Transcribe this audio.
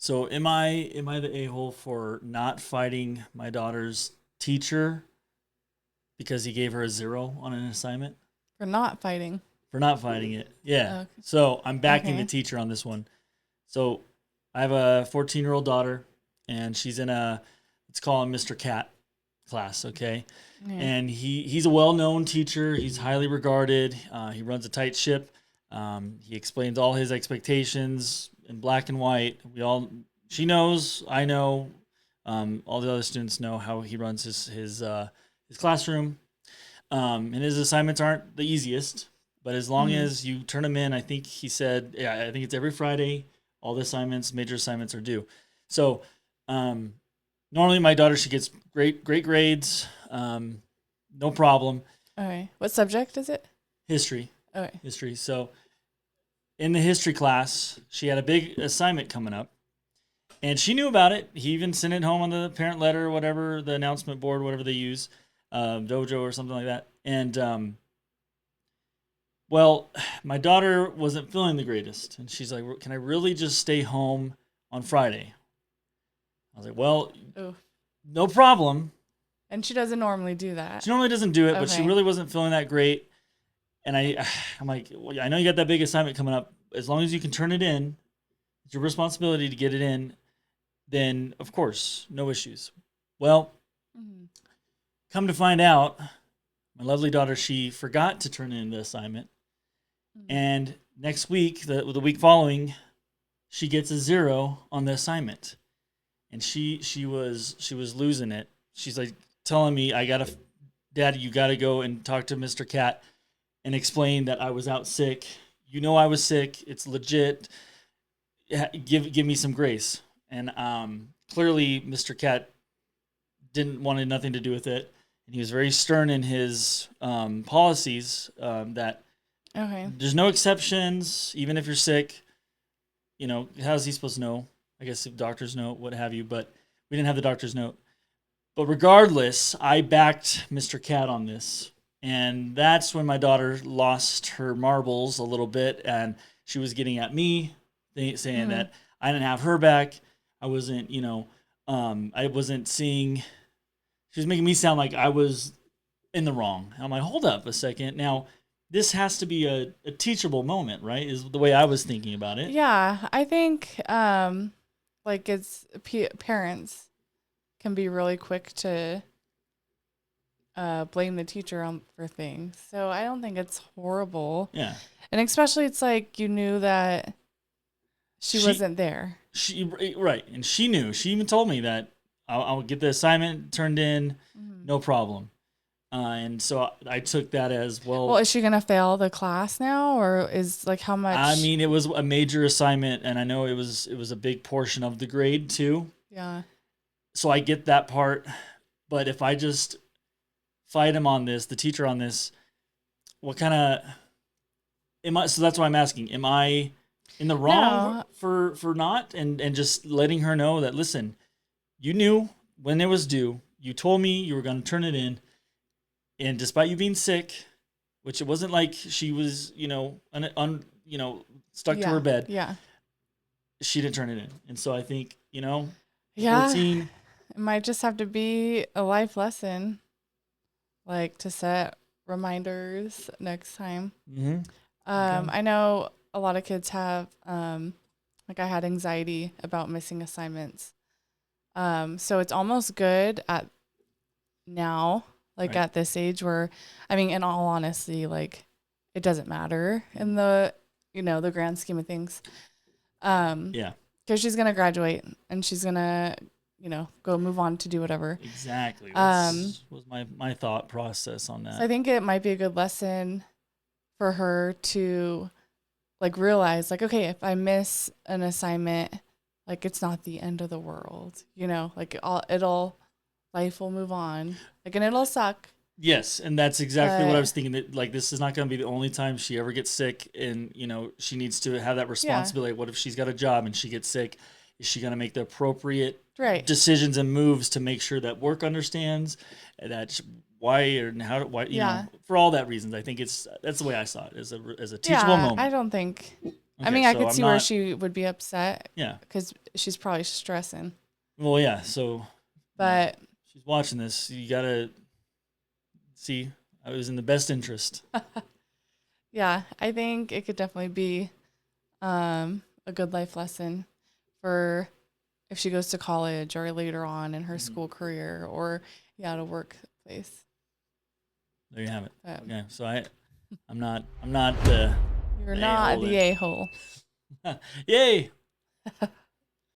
So am I the a-hole for not fighting my daughter's teacher because he gave her a 0 on an assignment? For not fighting. For not fighting it. Yeah. Okay. So I'm backing the Okay. teacher on this one. So I have a 14-year-old daughter, and she's in a, let's call him Mr. Cat class, okay? Okay. And he's a well-known teacher. He's highly regarded. He runs a tight ship. He explains all his expectations in black and white. She knows, I know, all the other students know how he runs his classroom. And his assignments aren't the easiest, but as long Mhm. as you turn them in, I think he said, yeah, I think it's every Friday. All the assignments, major assignments, are due. So um, normally my daughter, she gets great grades, no problem. Okay. What subject is it? History, Okay. history. So in the history class, she had a big assignment coming up, and she knew about it. He even sent it home on the parent letter, or whatever, the announcement board, whatever they use, Dojo or something like that. And well, my daughter wasn't feeling the greatest, and she's like, "Can I really just stay home on Friday?" I was like, "Well, Oh. no problem." And she doesn't normally do that. She normally doesn't do it, but she Okay. really wasn't feeling that great. And I'm like, well, I know you got that big assignment coming up. As long as you can turn it in, it's your responsibility to get it in. Then, of course, no issues. Well, Mhm. come to find out, my lovely daughter, she forgot to turn in the assignment. Mhm. And next week, the week following, she gets a 0 on the assignment. And she was losing it. She's like telling me, Daddy, you gotta go and talk to Mr. Cat and explain that I was out sick. You know I was sick. It's legit. Give me some grace." And clearly, Mr. Cat didn't wanted nothing to do with it, and he was very stern in his policies, that Okay. there's no exceptions, even if you're sick. How's he supposed to know? I guess if doctors know, what have you, but we didn't have the doctor's note. But regardless, I backed Mr. Cat on this. And that's when my daughter lost her marbles a little bit, and she was getting at me, saying Mhm. that I didn't have her back. I wasn't, I wasn't seeing. She was making me sound like I was in the wrong. I'm like, hold up a second. Now, this has to be a teachable moment, right? Is the way I was thinking about it. Yeah, I think like it's parents can be really quick to blame the teacher for things. So I don't think it's horrible. Yeah. And especially it's like you knew that she She wasn't there. she right, and she knew. She even told me that I'll get the assignment turned in, Mhm. no problem. And so I took that as Well, well. is she gonna fail the class now, or is like how I much? mean, it was a major assignment, and I know it was a big portion of the grade too. Yeah. So I get that part, but if I just fight him on this, the teacher on this, what kind of am I? So that's why I'm asking: am I in the wrong No. for not and just letting her know that, listen, you knew when it was due. You told me you were going to turn it in, and despite you being sick, which it wasn't like she was, stuck to her Yeah. bed, Yeah. she didn't turn it in. And so I think, Yeah. 14. It might just have to be a life lesson, like to set reminders next time. Mm-hmm. Okay. I know a lot of kids have, like I had anxiety about missing assignments. So it's almost good at now, like Right. at this age where, I mean, in all honesty, like it doesn't matter in the grand scheme of things. Yeah. Because she's gonna graduate and she's gonna, go move on to do whatever. Exactly. Um, That's was my thought process on so I that. think it might be a good lesson for her to like realize like, okay, if I miss an assignment, like it's not the end of the world, like life will move on, like, and it'll suck, Yes, and that's exactly what I but was thinking. That, like, this is not going to be the only time she ever gets sick, and she needs to have that yeah, responsibility. What if she's got a job and she gets sick? Is she going to make the appropriate right, decisions and moves to make sure that work understands that why or how why yeah, for all that reasons? I think that's the way I saw it, as a teachable yeah. I moment. don't think I mean, I so could I'm see where not- she would be upset Yeah. because she's probably stressing. Well, yeah. So, But she's watching this. You gotta see. I was in the best interest. yeah, I think it could definitely be a good life lesson for if she goes to college or later on in her school career or a workplace. There you have it. But Okay. So I'm not you're the not a-hole the that- a-hole. Yay.